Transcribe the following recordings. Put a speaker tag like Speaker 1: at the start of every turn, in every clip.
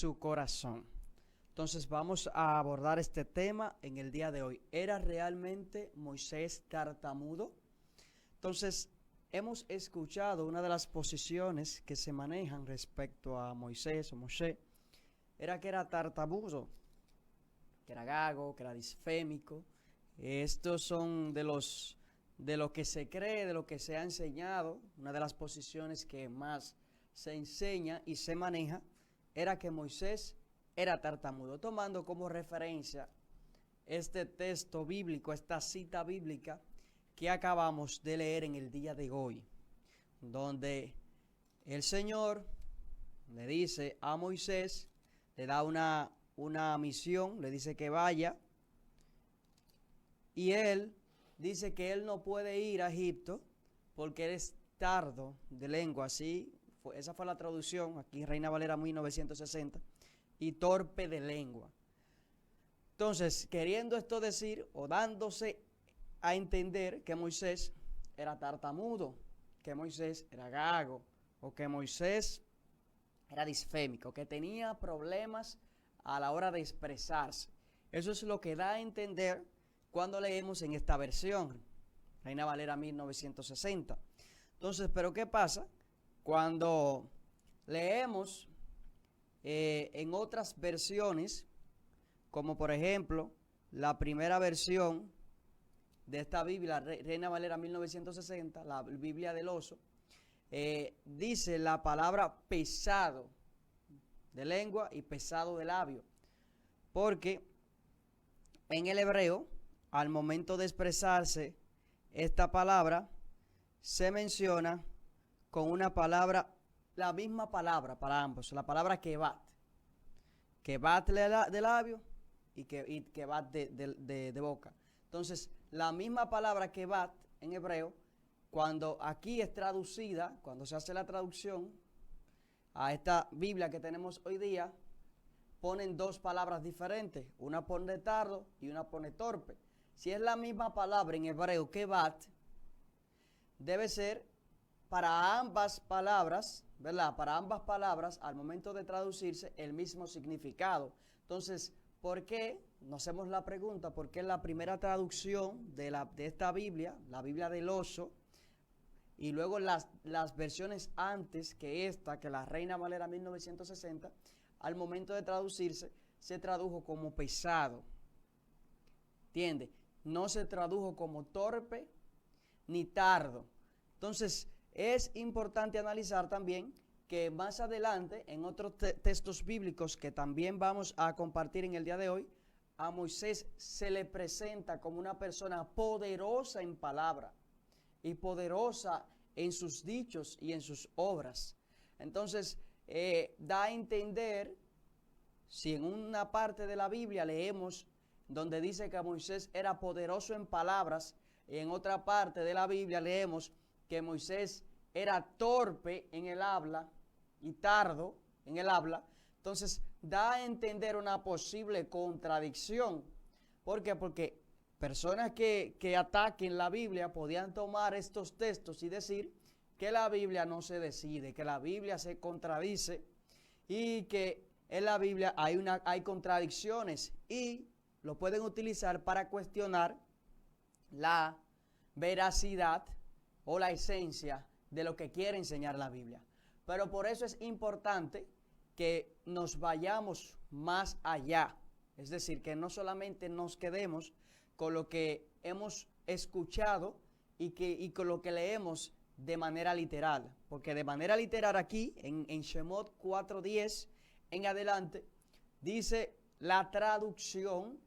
Speaker 1: su corazón. Entonces vamos a abordar este tema en el día de hoy. ¿Era realmente Moisés tartamudo? Entonces hemos escuchado una de las posiciones que se manejan respecto a Moisés o Moshe. Era que era tartamudo, que era gago, que era disfémico. Estos son de lo que se cree, de lo que se ha enseñado. Una de las posiciones que más se enseña y se maneja era que Moisés era tartamudo, tomando como referencia este texto bíblico, esta cita bíblica que acabamos de leer en el día de hoy, donde el Señor le dice a Moisés, le da una misión, le dice que vaya, y él dice que él no puede ir a Egipto porque él es tardo de lengua, esa fue la traducción, aquí Reina Valera 1960, y torpe de lengua. Entonces, queriendo esto decir, o dándose a entender que Moisés era tartamudo, que Moisés era gago, o que Moisés era disfémico, que tenía problemas a la hora de expresarse. Eso es lo que da a entender cuando leemos en esta versión, Reina Valera 1960. Entonces, ¿pero qué pasa? Cuando leemos en otras versiones, como por ejemplo la primera versión de esta Biblia, Reina Valera 1960, la Biblia del oso, dice la palabra pesado de lengua y pesado de labio, porque en el hebreo, al momento de expresarse esta palabra, se menciona con una palabra, la misma palabra para ambos, la palabra kebat de labio y kebat de boca. Entonces, la misma palabra kebat en hebreo, cuando aquí es traducida, cuando se hace la traducción a esta Biblia que tenemos hoy día, ponen dos palabras diferentes, una pone tardo y una pone torpe. Si es la misma palabra en hebreo kebat, debe ser para ambas palabras, ¿verdad? Para ambas palabras, al momento de traducirse, el mismo significado. Entonces, ¿por qué? Nos hacemos la pregunta, ¿por qué la primera traducción de esta Biblia, la Biblia del oso, y luego las versiones antes que esta, que la Reina Valera 1960, al momento de traducirse, se tradujo como pesado? ¿Entiende? No se tradujo como torpe ni tardo. Entonces, es importante analizar también que más adelante, en otros textos bíblicos que también vamos a compartir en el día de hoy, a Moisés se le presenta como una persona poderosa en palabra y poderosa en sus dichos y en sus obras. Entonces, da a entender, si en una parte de la Biblia leemos donde dice que Moisés era poderoso en palabras, y en otra parte de la Biblia leemos que Moisés era torpe en el habla y tardo en el habla, entonces da a entender una posible contradicción. ¿Por qué? Porque personas que ataquen la Biblia podían tomar estos textos y decir que la Biblia no se decide, que la Biblia se contradice y que en la Biblia hay contradicciones, y lo pueden utilizar para cuestionar la veracidad o la esencia de lo que quiere enseñar la Biblia. Pero por eso es importante que nos vayamos más allá. Es decir, que no solamente nos quedemos con lo que hemos escuchado y con lo que leemos de manera literal. Porque de manera literal aquí, en Shemot 4:10 en adelante, dice la traducción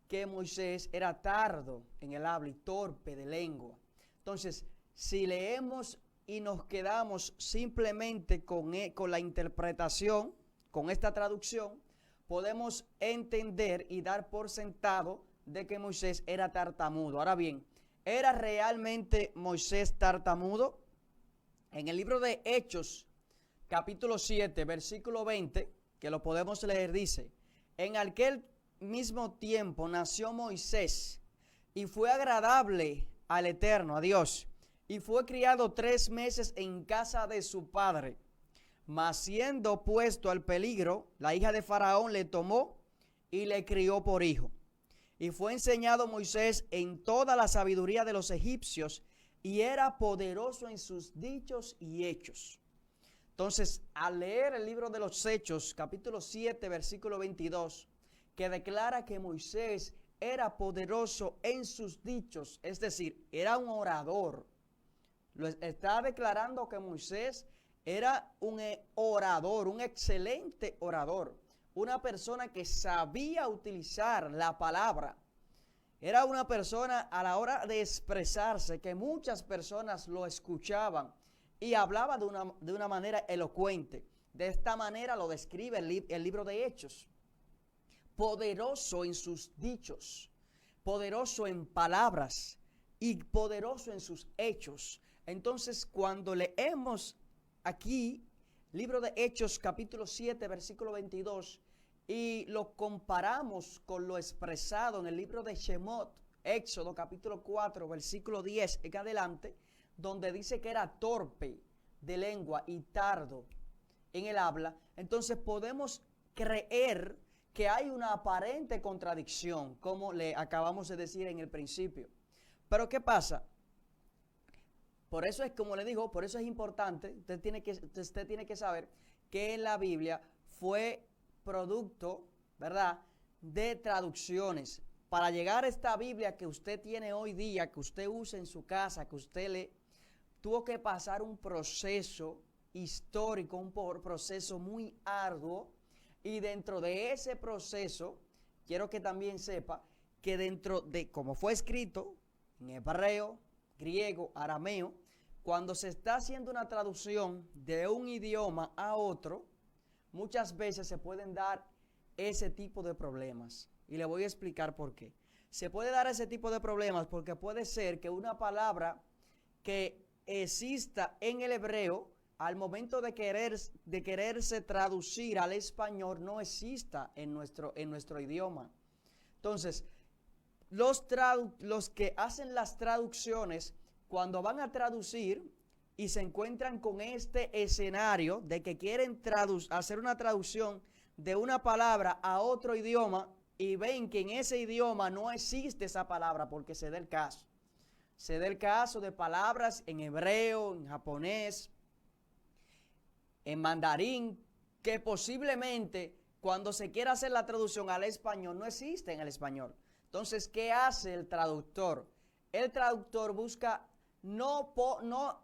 Speaker 1: que Moisés era tardo en el habla y torpe de lengua. Entonces, si leemos y nos quedamos simplemente con la interpretación, con esta traducción, podemos entender y dar por sentado de que Moisés era tartamudo. Ahora bien, ¿era realmente Moisés tartamudo? En el libro de Hechos, capítulo 7, versículo 20, que lo podemos leer, dice: en aquel mismo tiempo nació Moisés y fue agradable al Eterno, a Dios, y fue criado 3 meses en casa de su padre. Mas siendo puesto al peligro, la hija de Faraón le tomó y le crió por hijo. Y fue enseñado Moisés en toda la sabiduría de los egipcios, y era poderoso en sus dichos y hechos. Entonces, al leer el libro de los Hechos, capítulo 7, versículo 22, que declara que Moisés era poderoso en sus dichos, es decir, era un orador. Lo está declarando que Moisés era un orador, un excelente orador, una persona que sabía utilizar la palabra. Era una persona a la hora de expresarse que muchas personas lo escuchaban y hablaba de una manera elocuente. De esta manera lo describe el libro de Hechos. Poderoso en sus dichos, poderoso en palabras y poderoso en sus hechos. Entonces, cuando leemos aquí, libro de Hechos, capítulo 7, versículo 22, y lo comparamos con lo expresado en el libro de Shemot, Éxodo, capítulo 4, versículo 10 en adelante, donde dice que era torpe de lengua y tardo en el habla, entonces podemos creer que hay una aparente contradicción, como le acabamos de decir en el principio. Pero ¿qué pasa? Por eso es, como le digo, por eso es importante, usted tiene que saber que en la Biblia fue producto, ¿verdad?, de traducciones. Para llegar a esta Biblia que usted tiene hoy día, que usted usa en su casa, que usted lee, tuvo que pasar un proceso histórico, un proceso muy arduo, y dentro de ese proceso, quiero que también sepa que dentro de, como fue escrito en hebreo, griego, arameo, cuando se está haciendo una traducción de un idioma a otro, muchas veces se pueden dar ese tipo de problemas. Y le voy a explicar por qué. Se puede dar ese tipo de problemas porque puede ser que una palabra que exista en el hebreo, al momento de quererse traducir al español, no exista en nuestro idioma. Entonces, los que hacen las traducciones, cuando van a traducir y se encuentran con este escenario de que quieren hacer una traducción de una palabra a otro idioma y ven que en ese idioma no existe esa palabra, porque se da el caso. Se da el caso de palabras en hebreo, en japonés, en mandarín, que posiblemente cuando se quiera hacer la traducción al español no existe en el español. Entonces, ¿qué hace el traductor? El traductor busca, no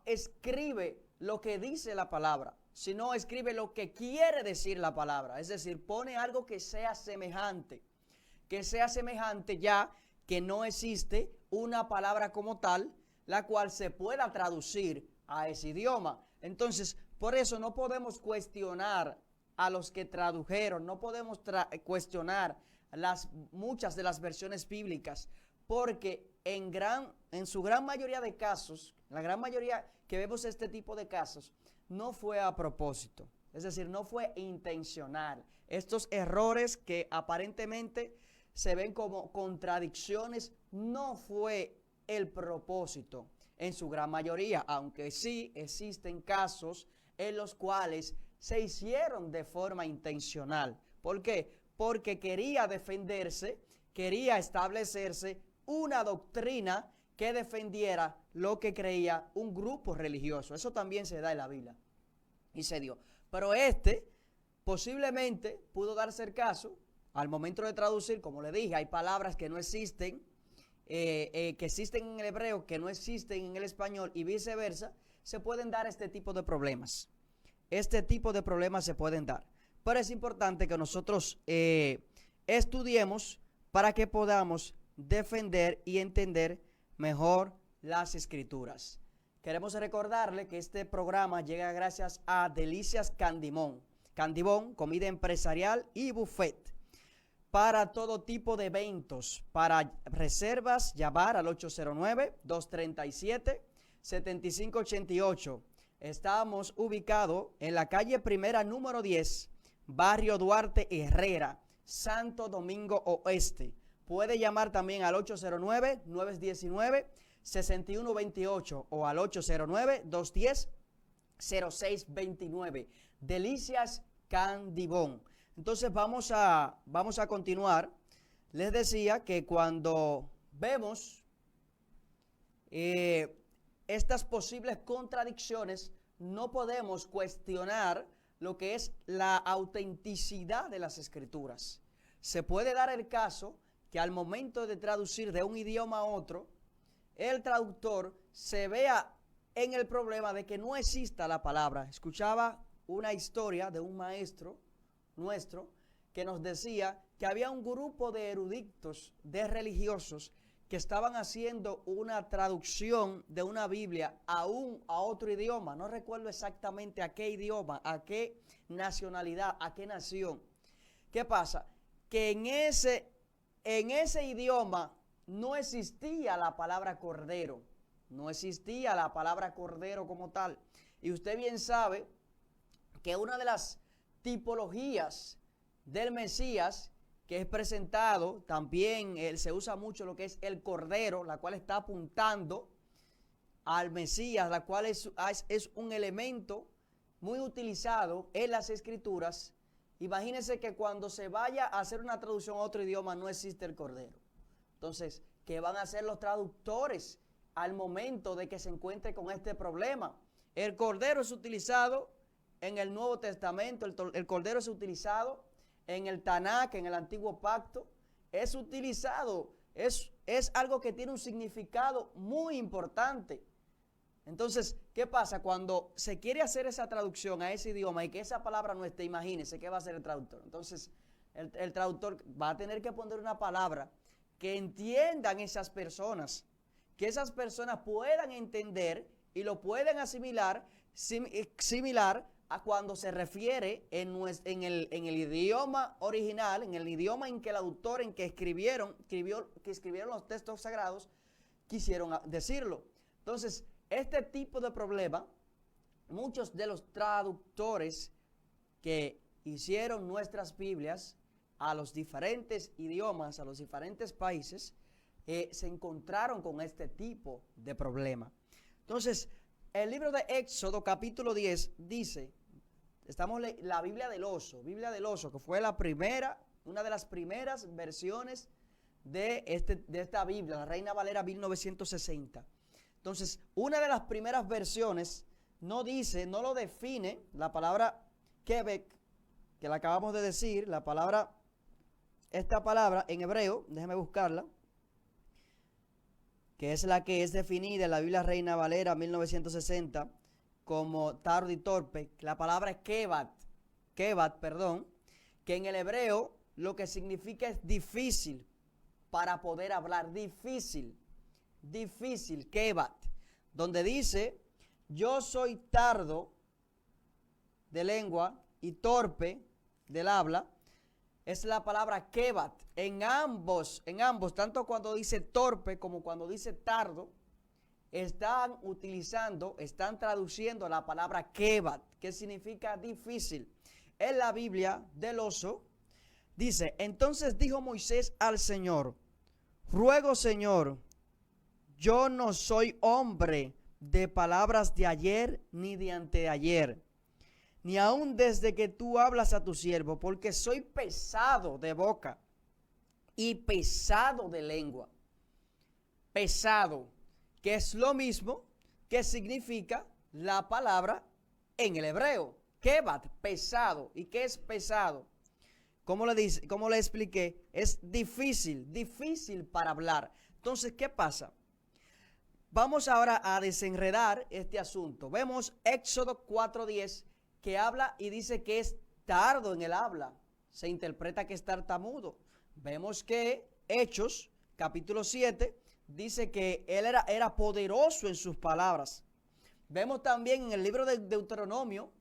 Speaker 1: escribe lo que dice la palabra, sino escribe lo que quiere decir la palabra. Es decir, pone algo que sea semejante ya que no existe una palabra como tal, la cual se pueda traducir a ese idioma. Entonces, por eso no podemos cuestionar a los que tradujeron, no podemos cuestionar muchas de las versiones bíblicas, porque en su gran mayoría de casos, la gran mayoría que vemos este tipo de casos, no fue a propósito, es decir, no fue intencional. Estos errores que aparentemente se ven como contradicciones, no fue el propósito en su gran mayoría, aunque sí existen casos en los cuales se hicieron de forma intencional. ¿Por qué? Porque quería defenderse, quería establecerse una doctrina que defendiera lo que creía un grupo religioso. Eso también se da en la Biblia y se dio. Pero posiblemente pudo darse el caso al momento de traducir. Como le dije, hay palabras que no existen, que existen en el hebreo, que no existen en el español, y viceversa. Se pueden dar este tipo de problemas. Este tipo de problemas se pueden dar. Pero es importante que nosotros estudiemos para que podamos defender y entender mejor las Escrituras. Queremos recordarle que este programa llega gracias a Delicias Candimón. Candimón, comida empresarial y buffet. Para todo tipo de eventos, para reservas, llamar al 809-237-7588. Estamos ubicados en la calle Primera, número 10, Barrio Duarte Herrera, Santo Domingo Oeste. Puede llamar también al 809-919-6128 o al 809-210-0629. Delicias Candibón. Entonces vamos a continuar. Les decía que cuando vemos estas posibles contradicciones, no podemos cuestionar lo que es la autenticidad de las escrituras. Se puede dar el caso que al momento de traducir de un idioma a otro, el traductor se vea en el problema de que no exista la palabra. Escuchaba una historia de un maestro nuestro que nos decía que había un grupo de eruditos, de religiosos, que estaban haciendo una traducción de una Biblia a otro idioma. No recuerdo exactamente a qué idioma, a qué nacionalidad, a qué nación. ¿Qué pasa? Que en ese idioma no existía la palabra cordero. No existía la palabra cordero como tal. Y usted bien sabe que una de las tipologías del Mesías que es presentado, también se usa mucho lo que es el cordero, la cual está apuntando al Mesías, la cual es un elemento muy utilizado en las escrituras. Imagínense que cuando se vaya a hacer una traducción a otro idioma no existe el cordero. Entonces, ¿qué van a hacer los traductores al momento de que se encuentre con este problema? El cordero es utilizado en el Nuevo Testamento, el cordero es utilizado en el Tanakh, en el Antiguo Pacto, es utilizado, es algo que tiene un significado muy importante. Entonces, ¿qué pasa? Cuando se quiere hacer esa traducción a ese idioma y que esa palabra no esté, imagínense qué va a hacer el traductor. Entonces, el traductor va a tener que poner una palabra que entiendan esas personas, que esas personas puedan entender y lo puedan asimilar, similar a cuando se refiere en el idioma original, en el idioma en que el autor en que escribieron los textos sagrados, quisieron decirlo. Entonces, este tipo de problema, muchos de los traductores que hicieron nuestras Biblias a los diferentes idiomas, a los diferentes países, se encontraron con este tipo de problema. Entonces, el libro de Éxodo, capítulo 10, dice, la Biblia del Oso, que fue una de las primeras versiones de esta Biblia, la Reina Valera 1960. Entonces, una de las primeras versiones no lo define la palabra Quebec, que la acabamos de decir, esta palabra en hebreo, déjeme buscarla, que es la que es definida en la Biblia Reina Valera 1960 como tardo y torpe. La palabra es kebat, que en el hebreo lo que significa es difícil para poder hablar, difícil, kebat, donde dice, yo soy tardo de lengua y torpe del habla, es la palabra kebat. En ambos, tanto cuando dice torpe como cuando dice tardo, están traduciendo la palabra kebat, que significa difícil. En la Biblia del Oso dice, entonces dijo Moisés al Señor, ruego Señor, yo no soy hombre de palabras de ayer ni de anteayer, ni aun desde que tú hablas a tu siervo, porque soy pesado de boca y pesado de lengua. Pesado, que es lo mismo que significa la palabra en el hebreo. Kebat, pesado. ¿Y qué es pesado? Como le expliqué, es difícil para hablar. Entonces, ¿qué pasa? Vamos ahora a desenredar este asunto. Vemos Éxodo 4:10, que habla y dice que es tardo en el habla. Se interpreta que es tartamudo. Vemos que Hechos, capítulo 7, dice que él era poderoso en sus palabras. Vemos también en el libro de Deuteronomio,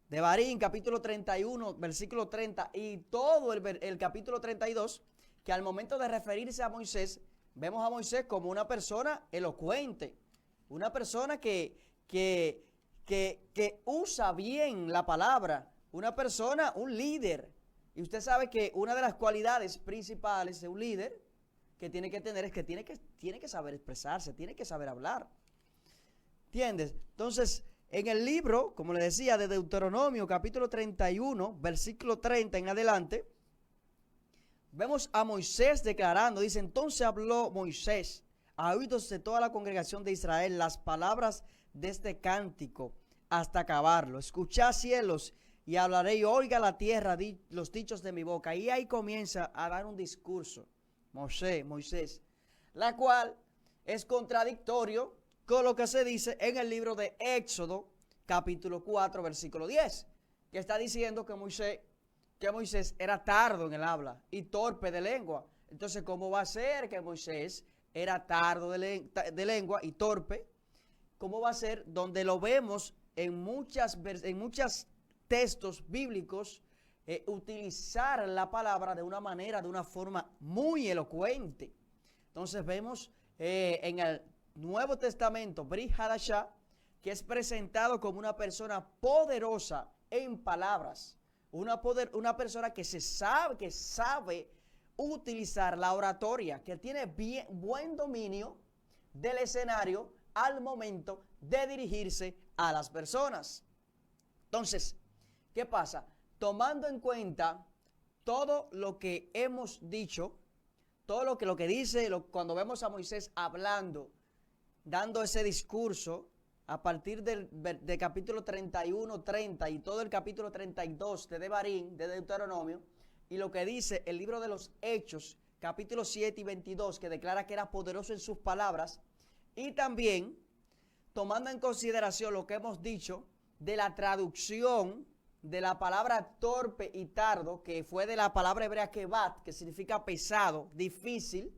Speaker 1: de Barín, capítulo 31, versículo 30, y todo el capítulo 32, que al momento de referirse a Moisés, vemos a Moisés como una persona elocuente, una persona que usa bien la palabra, un líder. Y usted sabe que una de las cualidades principales de un líder que tiene que tener es que tiene que saber expresarse, tiene que saber hablar. ¿Entiendes? Entonces, En el libro, como le decía, de Deuteronomio, capítulo 31, versículo 30 en adelante, vemos a Moisés declarando, dice, entonces habló Moisés a oídos de toda la congregación de Israel las palabras de este cántico hasta acabarlo. Escuchad cielos y hablaré y oiga la tierra los dichos de mi boca. Y ahí comienza a dar un discurso, Moisés, la cual es contradictorio con lo que se dice en el libro de Éxodo, capítulo 4, versículo 10, que está diciendo que Moisés era tardo en el habla y torpe de lengua. Entonces, ¿cómo va a ser que Moisés era tardo de lengua y torpe? ¿Cómo va a ser? Donde lo vemos en muchos textos bíblicos utilizar la palabra de una forma muy elocuente. Entonces vemos en el Nuevo Testamento, Brit Hadashah, que es presentado como una persona poderosa en palabras, una persona que sabe utilizar la oratoria, que tiene buen dominio del escenario al momento de dirigirse a las personas. Entonces, ¿qué pasa? Tomando en cuenta todo lo que hemos dicho, todo lo que dice, cuando vemos a Moisés hablando, dando ese discurso, a partir del capítulo 31, 30 y todo el capítulo 32 de Devarim, de Deuteronomio, y lo que dice el libro de los Hechos, capítulo 7 y 22, que declara que era poderoso en sus palabras, y también tomando en consideración lo que hemos dicho de la traducción de la palabra torpe y tardo, que fue de la palabra hebrea kebat, que significa pesado, difícil.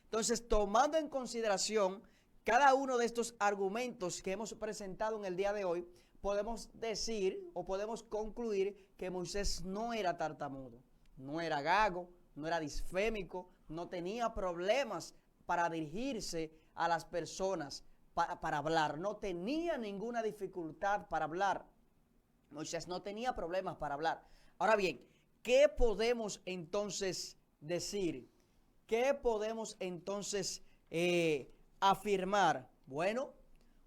Speaker 1: Entonces, tomando en consideración cada uno de estos argumentos que hemos presentado en el día de hoy, podemos decir o podemos concluir que Moisés no era tartamudo, no era gago, no era disfémico, no tenía problemas para dirigirse a las personas, para hablar, no tenía ninguna dificultad para hablar. Moisés no tenía problemas para hablar. Ahora bien, ¿qué podemos entonces decir? ¿Qué podemos entonces afirmar? Bueno,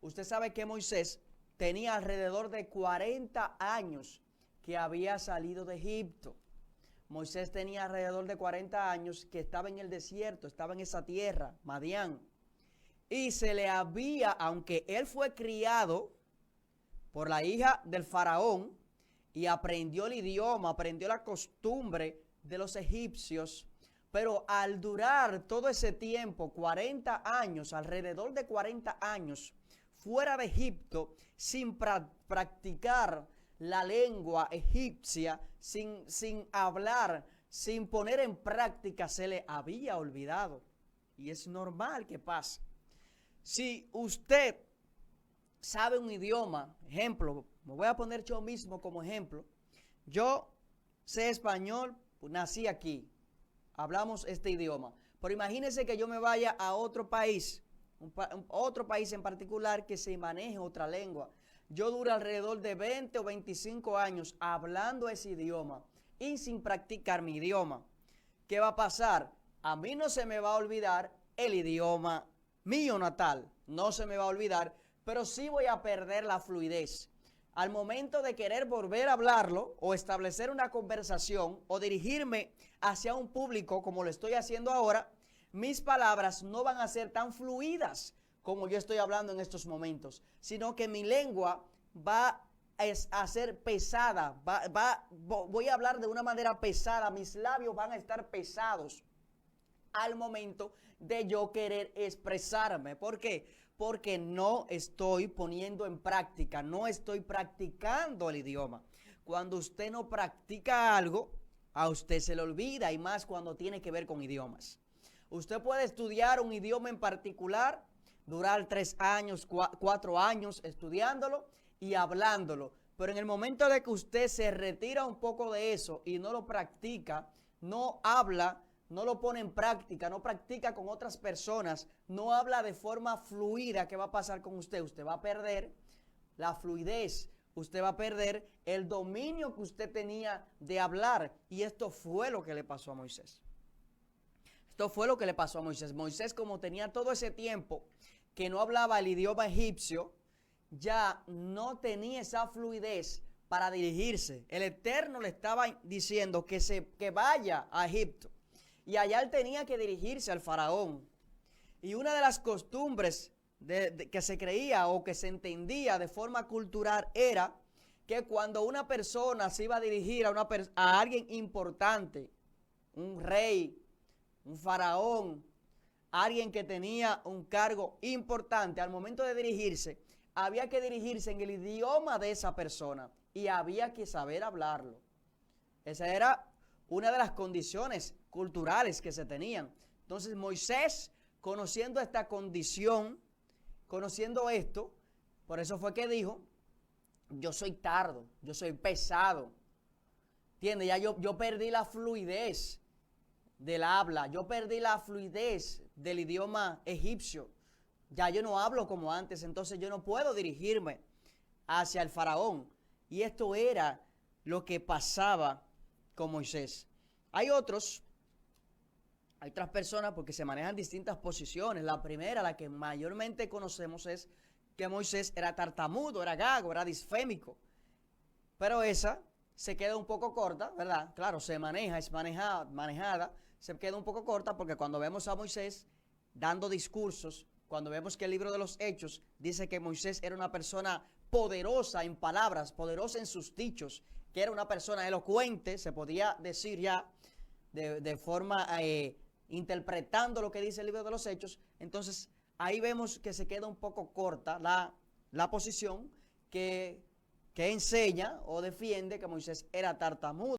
Speaker 1: usted sabe que Moisés tenía alrededor de 40 años que había salido de Egipto. Moisés tenía alrededor de 40 años que estaba en el desierto, estaba en esa tierra, Madián. Y se le había, aunque él fue criado por la hija del faraón y aprendió el idioma, aprendió la costumbre de los egipcios, pero al durar todo ese tiempo, 40 años, alrededor de 40 años, fuera de Egipto, sin practicar la lengua egipcia, sin hablar, sin poner en práctica, se le había olvidado. Y es normal que pase. Si usted sabe un idioma, ejemplo, me voy a poner yo mismo como ejemplo. Yo sé español, pues nací aquí, hablamos este idioma. Pero imagínense que yo me vaya a otro país, otro país en particular que se maneje otra lengua. Yo duro alrededor de 20 o 25 años hablando ese idioma y sin practicar mi idioma. ¿Qué va a pasar? A mí no se me va a olvidar el idioma mío natal, no se me va a olvidar, pero sí voy a perder la fluidez. Al momento de querer volver a hablarlo o establecer una conversación o dirigirme hacia un público como lo estoy haciendo ahora, mis palabras no van a ser tan fluidas como yo estoy hablando en estos momentos, sino que mi lengua va a ser pesada, voy a hablar de una manera pesada, mis labios van a estar pesados al momento de yo querer expresarme. ¿Por qué? Porque no estoy poniendo en práctica, no estoy practicando el idioma. Cuando usted no practica algo, a usted se le olvida, y más cuando tiene que ver con idiomas. Usted puede estudiar un idioma en particular, durar 3 años, 4 años estudiándolo y hablándolo, pero en el momento de que usted se retira un poco de eso y no lo practica, no habla, no lo pone en práctica, no practica con otras personas, no habla de forma fluida, ¿qué va a pasar con usted? Usted va a perder la fluidez, usted va a perder el dominio que usted tenía de hablar. Y esto fue lo que le pasó a Moisés. Esto fue lo que le pasó a Moisés. Moisés, como tenía todo ese tiempo que no hablaba el idioma egipcio, ya no tenía esa fluidez para dirigirse. El Eterno le estaba diciendo que vaya a Egipto. Y allá él tenía que dirigirse al faraón. Y una de las costumbres que se creía o que se entendía de forma cultural era que cuando una persona se iba a dirigir a alguien importante, un rey, un faraón, alguien que tenía un cargo importante, al momento de dirigirse, había que dirigirse en el idioma de esa persona y había que saber hablarlo. Esa era una de las condiciones culturales que se tenían. Entonces Moisés, conociendo esta condición, conociendo esto, por eso fue que dijo, yo soy tardo, yo soy pesado. ¿Entiendes? Ya yo perdí la fluidez del habla, yo perdí la fluidez del idioma egipcio. Ya yo no hablo como antes, entonces yo no puedo dirigirme hacia el faraón. Y esto era lo que pasaba con Moisés. Hay otras personas porque se manejan distintas posiciones. La primera, la que mayormente conocemos, es que Moisés era tartamudo, era gago, era disfémico. Pero esa se queda un poco corta, ¿verdad? Claro, es manejada, se queda un poco corta porque cuando vemos a Moisés dando discursos, cuando vemos que el libro de los Hechos dice que Moisés era una persona poderosa en palabras, poderosa en sus dichos, que era una persona elocuente, se podía decir ya de forma interpretando lo que dice el libro de los Hechos, entonces ahí vemos que se queda un poco corta la posición que enseña o defiende que Moisés era tartamudo.